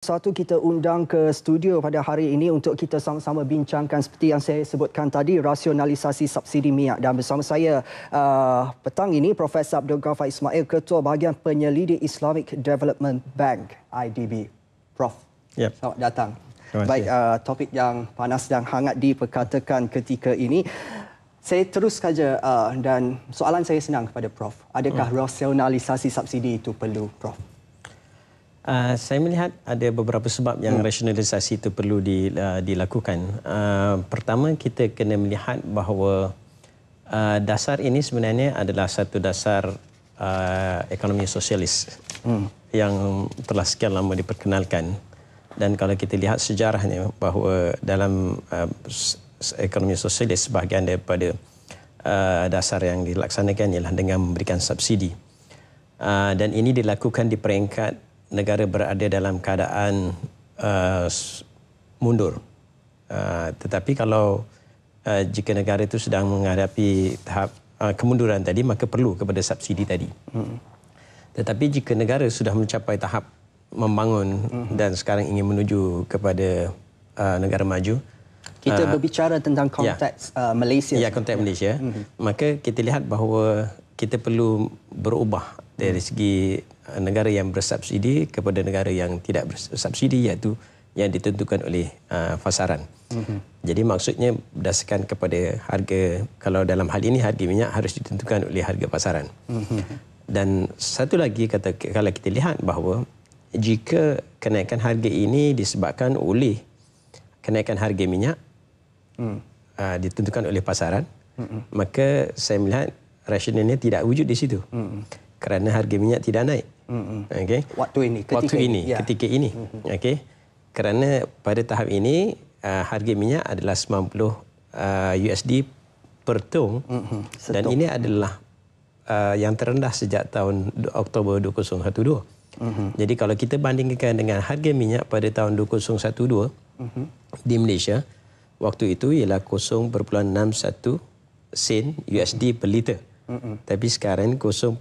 Satu, kita undang ke studio pada hari ini untuk kita sama-sama bincangkan seperti yang saya sebutkan tadi, rasionalisasi subsidi minyak. Dan bersama saya petang ini Profesor Abdul Ghaffar Ismail, Ketua Bahagian Penyelidik Islamic Development Bank (IDB). Prof, selamat datang. Baik, topik yang panas dan hangat diperkatakan ketika ini. Saya terus saja dan soalan saya senang kepada Prof. Adakah rasionalisasi subsidi itu perlu, Prof? Saya melihat ada beberapa sebab yang rasionalisasi itu perlu dilakukan. Pertama, kita kena melihat bahawa dasar ini sebenarnya adalah satu dasar ekonomi sosialis yang telah sekian lama diperkenalkan. Dan kalau kita lihat sejarahnya bahawa dalam ekonomi sosialis, sebahagian daripada dasar yang dilaksanakan ialah dengan memberikan subsidi. Dan ini dilakukan di peringkat negara berada dalam keadaan mundur. Tetapi kalau jika negara itu sedang menghadapi tahap kemunduran tadi, maka perlu kepada subsidi tadi. Tetapi jika negara sudah mencapai tahap membangun dan sekarang ingin menuju kepada negara maju, kita berbicara tentang konteks Malaysia. Ya, konteks Malaysia. Maka kita lihat bahawa kita perlu berubah dari segi negara yang bersubsidi kepada negara yang tidak bersubsidi, iaitu yang ditentukan oleh pasaran. Jadi maksudnya berdasarkan kepada harga, kalau dalam hal ini harga minyak harus ditentukan oleh harga pasaran. Dan satu lagi, kalau kita lihat bahawa jika kenaikan harga ini disebabkan oleh kenaikan harga minyak ditentukan oleh pasaran, maka saya melihat rasionalnya tidak wujud di situ. Kerana harga minyak tidak naik. Okay. Ketika ini. Okay. Kerana pada tahap ini harga minyak adalah 90 USD per tong, dan ini adalah yang terendah sejak tahun Oktober 2012. Jadi kalau kita bandingkan dengan harga minyak pada tahun 2012 di Malaysia, waktu itu ialah 0.61 sen USD per liter. Tapi sekarang 0.71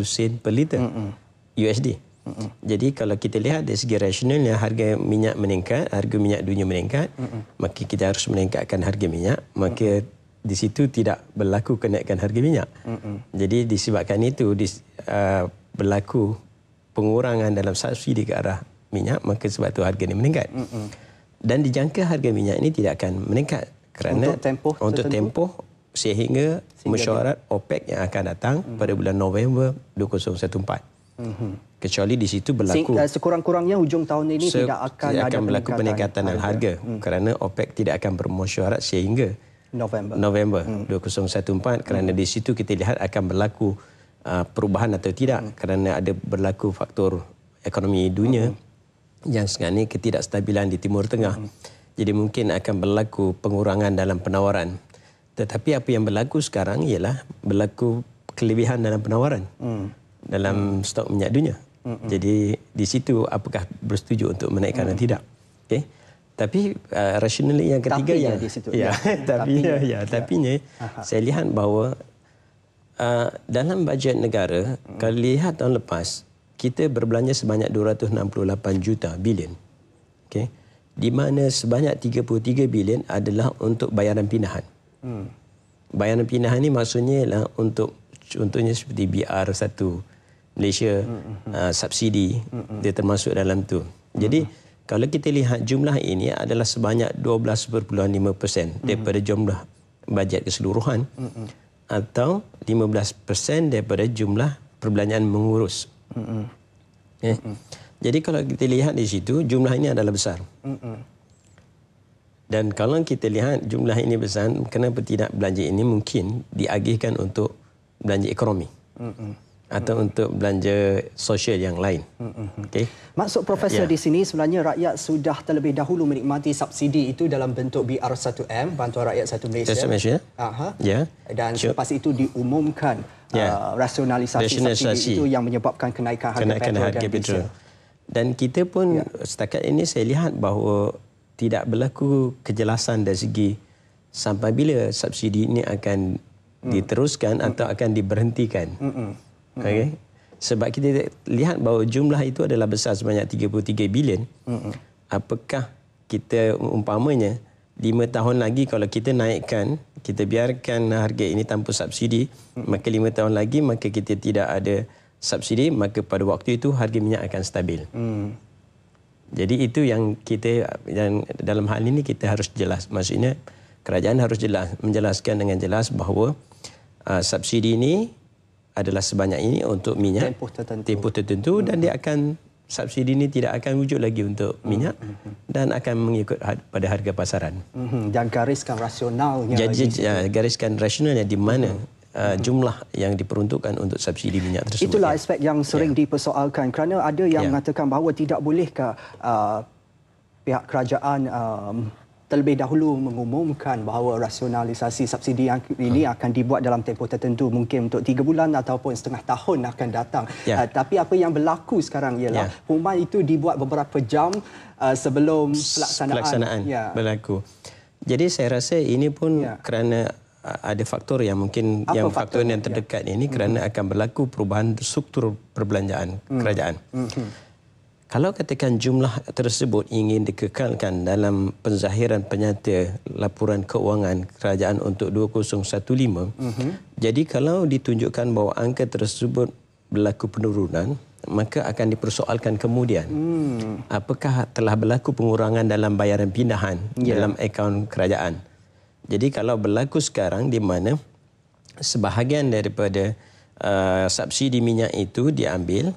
sen per liter USD. Jadi kalau kita lihat dari segi rasionalnya, harga minyak meningkat, harga minyak dunia meningkat, maka kita harus meningkatkan harga minyak, maka di situ tidak berlaku kenaikan harga minyak. Jadi disebabkan itu berlaku pengurangan dalam subsidi ke arah minyak, maka sebab itu harga ini meningkat. Dan dijangka harga minyak ini tidak akan meningkat kerana untuk tempoh sehingga mesyuarat OPEC yang akan datang pada bulan November 2014. Kecuali di situ berlaku sekurang-kurangnya hujung tahun ini tidak akan berlaku peningkatan harga kerana OPEC tidak akan bermesyuarat sehingga November 2014, kerana di situ kita lihat akan berlaku perubahan atau tidak, kerana ada berlaku faktor ekonomi dunia yang sekarang ini ketidakstabilan di Timur Tengah. Jadi mungkin akan berlaku pengurangan dalam penawaran. Tetapi apa yang berlaku sekarang ialah berlaku kelebihan dalam penawaran dalam stok minyak dunia. Jadi di situ apakah bersetuju untuk menaikkan atau tidak. Okay. Tapi rasional yang ketiga tapinya saya lihat bahawa dalam bajet negara, kalau lihat tahun lepas, kita berbelanja sebanyak 268 juta bilion. Okay. Di mana sebanyak 33 bilion adalah untuk bayaran pindahan. Bayaran pindahan ini maksudnya ialah untuk, contohnya seperti BR1 Malaysia, subsidi, dia termasuk dalam tu. Jadi kalau kita lihat jumlah ini adalah sebanyak 12.5% daripada jumlah bajet keseluruhan, atau 15% daripada jumlah perbelanjaan mengurus. Jadi kalau kita lihat di situ, jumlah ini adalah besar. Dan kalau kita lihat jumlah ini besar, kenapa tidak belanja ini mungkin diagihkan untuk belanja ekonomi atau untuk belanja sosial yang lain. Okay. Maksud Profesor di sini sebenarnya rakyat sudah terlebih dahulu menikmati subsidi itu dalam bentuk BR1M, Bantuan Rakyat Satu Malaysia. Dan selepas itu diumumkan rasionalisasi subsidi itu yang menyebabkan kenaikan harga petrol. Dan kita pun setakat ini saya lihat bahawa tidak berlaku kejelasan dari segi sampai bila subsidi ini akan diteruskan atau akan diberhentikan. Okay. Sebab kita lihat bahawa jumlah itu adalah besar sebanyak 33 bilion. Apakah kita umpamanya 5 tahun lagi kalau kita naikkan, kita biarkan harga ini tanpa subsidi, maka 5 tahun lagi maka kita tidak ada subsidi, maka pada waktu itu harga minyak akan stabil. Jadi itu yang kita, yang dalam hal ini kita harus jelas. Maksudnya kerajaan harus menjelaskan dengan jelas bahawa subsidi ini adalah sebanyak ini untuk minyak tempoh tertentu dan dia akan, subsidi ini tidak akan wujud lagi untuk minyak dan akan mengikut pada harga pasaran. Dan gariskan rasionalnya. Jadi gariskan rasionalnya di mana jumlah yang diperuntukkan untuk subsidi minyak tersebut. Itulah aspek yang sering dipersoalkan kerana ada yang mengatakan bahawa tidak bolehkah pihak kerajaan terlebih dahulu mengumumkan bahawa rasionalisasi subsidi yang ini akan dibuat dalam tempoh tertentu, mungkin untuk 3 bulan ataupun setengah tahun akan datang. Tapi apa yang berlaku sekarang ialah pengumuman itu dibuat beberapa jam sebelum pelaksanaan berlaku. Jadi saya rasa ini pun kerana ada faktor yang mungkin faktor yang terdekat ini kerana akan berlaku perubahan struktur perbelanjaan kerajaan. Kalau katakan jumlah tersebut ingin dikekalkan dalam penzahiran penyata laporan keuangan kerajaan untuk 2015, jadi kalau ditunjukkan bahawa angka tersebut berlaku penurunan, maka akan dipersoalkan kemudian apakah telah berlaku pengurangan dalam bayaran pindahan dalam akaun kerajaan. Jadi kalau berlaku sekarang di mana sebahagian daripada subsidi minyak itu diambil,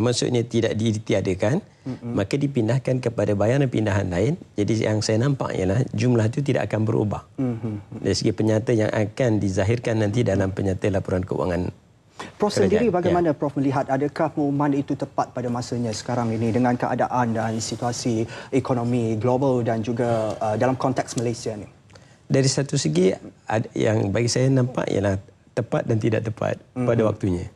maksudnya tidak ditiadakan, maka dipindahkan kepada bayaran pindahan lain. Jadi yang saya nampak ialah jumlah itu tidak akan berubah dari segi penyata yang akan dizahirkan nanti dalam penyata laporan keuangan. Prof sendiri bagaimana Prof melihat, adakah pengumuman itu tepat pada masanya sekarang ini dengan keadaan dan situasi ekonomi global dan juga dalam konteks Malaysia ni? Dari satu segi yang bagi saya nampak ialah tepat dan tidak tepat pada waktunya.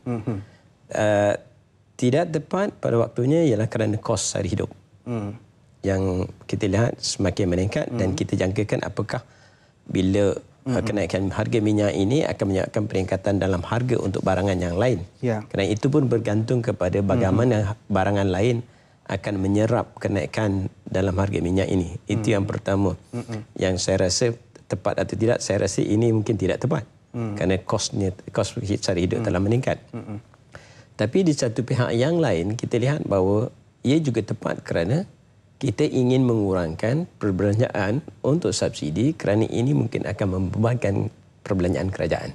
Tidak tepat pada waktunya ialah kerana kos sara hidup yang kita lihat semakin meningkat dan kita jangkakan apakah bila kenaikan harga minyak ini akan menyebabkan peningkatan dalam harga untuk barangan yang lain. Kerana itu pun bergantung kepada bagaimana barangan lain akan menyerap kenaikan dalam harga minyak ini. Itu yang pertama. Yang saya rasa tepat atau tidak, saya rasa ini mungkin tidak tepat. Kerana kos sara hidup telah meningkat. Tapi di satu pihak yang lain, kita lihat bahawa ia juga tepat kerana kita ingin mengurangkan perbelanjaan untuk subsidi kerana ini mungkin akan membebankan perbelanjaan kerajaan.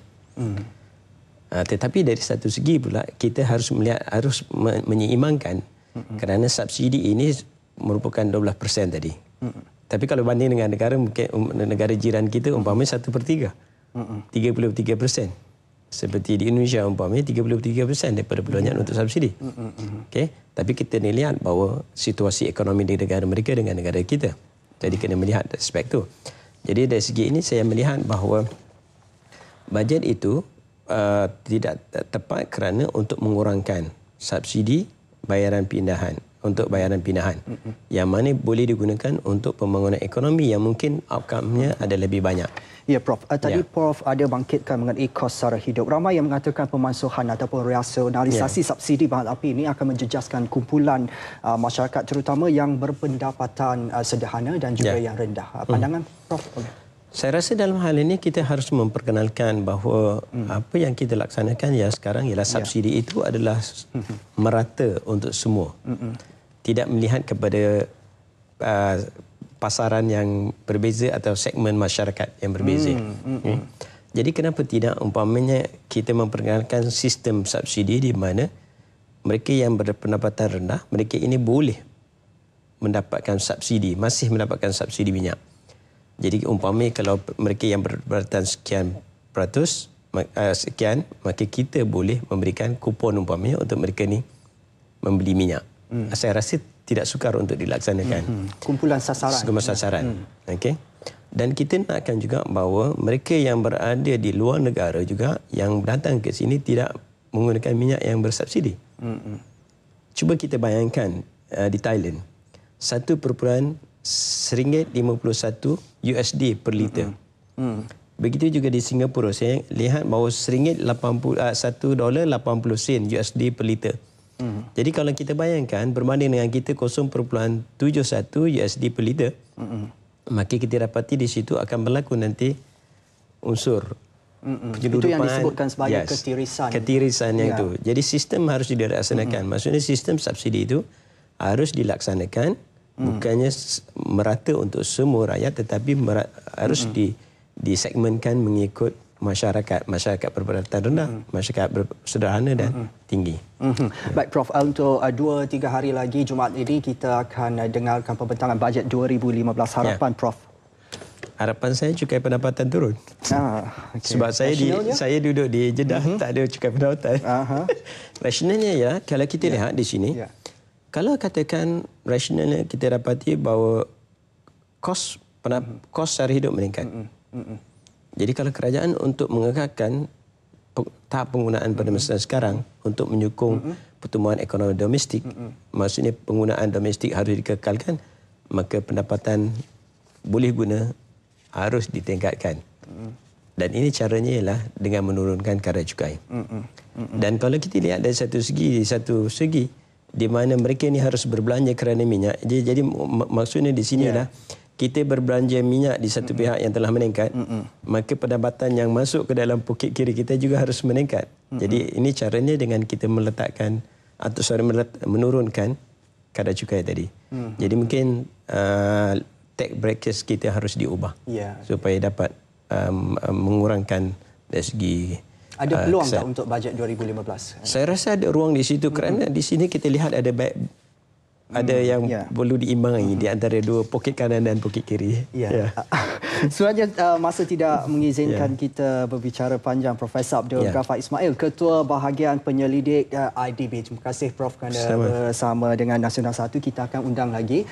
Tetapi dari satu segi pula, kita harus melihat, harus menyeimbangkan kerana subsidi ini merupakan 12% tadi. Tapi kalau banding dengan negara, mungkin negara jiran kita umpamanya 1/3. 33%. Seperti di Indonesia umpamanya 33% daripada perbelanjaan untuk subsidi. Okey, tapi kita ni lihat bahawa situasi ekonomi di negara mereka dengan negara kita. Jadi kena melihat aspek tu. Jadi dari segi ini saya melihat bahawa bajet itu tidak tepat kerana untuk mengurangkan subsidi bayaran pindahan, untuk bayaran pindahan yang mana boleh digunakan untuk pembangunan ekonomi yang mungkin outcome-nya ada lebih banyak. Ya Prof, tadi Prof ada bangkitkan mengenai kos sara hidup. Ramai yang mengatakan pemansuhan ataupun rasionalisasi subsidi bahan api ini akan menjejaskan kumpulan masyarakat terutama yang berpendapatan sederhana dan juga yang rendah. Pandangan Prof? Saya rasa dalam hal ini kita harus memperkenalkan bahawa apa yang kita laksanakan sekarang ialah subsidi itu adalah merata untuk semua. Tidak melihat kepada pasaran yang berbeza atau segmen masyarakat yang berbeza. Jadi kenapa tidak umpamanya kita memperkenalkan sistem subsidi di mana mereka yang berpendapatan rendah, mereka ini boleh mendapatkan subsidi, masih mendapatkan subsidi minyak. Jadi umpamanya kalau mereka yang berpendapatan sekian peratus, sekian, maka kita boleh memberikan kupon umpamanya untuk mereka ni membeli minyak. Saya rasa tidak sukar untuk dilaksanakan. Kumpulan sasaran. Kumpulan sasaran. Okey. Dan kita nakkan juga bahawa mereka yang berada di luar negara juga yang datang ke sini tidak menggunakan minyak yang bersubsidi. Cuba kita bayangkan di Thailand, RM1.51 USD per liter. Begitu juga di Singapura, saya lihat bahawa $1.80 USD per liter. Jadi kalau kita bayangkan berbanding dengan kita 0.71 USD per liter, maka kita dapati di situ akan berlaku nanti unsur penyeludupan. Itu yang disebutkan sebagai ketirisan. Ketirisan yang itu. Jadi sistem harus dilaksanakan. Maksudnya sistem subsidi itu harus dilaksanakan, bukannya merata untuk semua rakyat, tetapi harus disegmenkan mengikut masyarakat berpendapatan rendah, masyarakat sederhana dan tinggi. Baik Prof, untuk 2-3 hari lagi Jumaat ini kita akan dengarkan pembentangan bajet 2015. Harapan Prof? Harapan saya cukai pendapatan turun. Okay. Sebab saya duduk di Jeddah, tak ada cukai pendapatan. Rasionalnya ya, kalau kita lihat di sini, kalau katakan rasionalnya kita dapati bahawa kos sara hidup meningkat. Jadi kalau kerajaan untuk mengekalkan tahap penggunaan pada masa sekarang untuk menyokong pertumbuhan ekonomi domestik, maksudnya penggunaan domestik harus dikekalkan, maka pendapatan boleh guna harus ditingkatkan. Dan ini caranya ialah dengan menurunkan kadar cukai. Dan kalau kita lihat dari satu segi di mana mereka ini harus berbelanja kerana minyak. Jadi maksudnya di sini adalah kita berbelanja minyak di satu pihak yang telah meningkat, maka pendapatan yang masuk ke dalam poket kiri kita juga harus meningkat. Jadi ini caranya dengan kita meletakkan atau menurunkan kadar cukai tadi. Jadi mungkin tax brackets kita harus diubah supaya dapat mengurangkan dari segi ada peluang tak untuk bajet 2015? Saya rasa ada ruang di situ kerana di sini kita lihat ada yang perlu diimbangi di antara dua poket kanan dan poket kiri. Sebenarnya masa tidak mengizinkan kita berbicara panjang. Profesor Abdul Ghaffar Ismail, Ketua Bahagian Penyelidik IDB. Terima kasih Prof kerana bersama dengan Nasional 1. Kita akan undang lagi.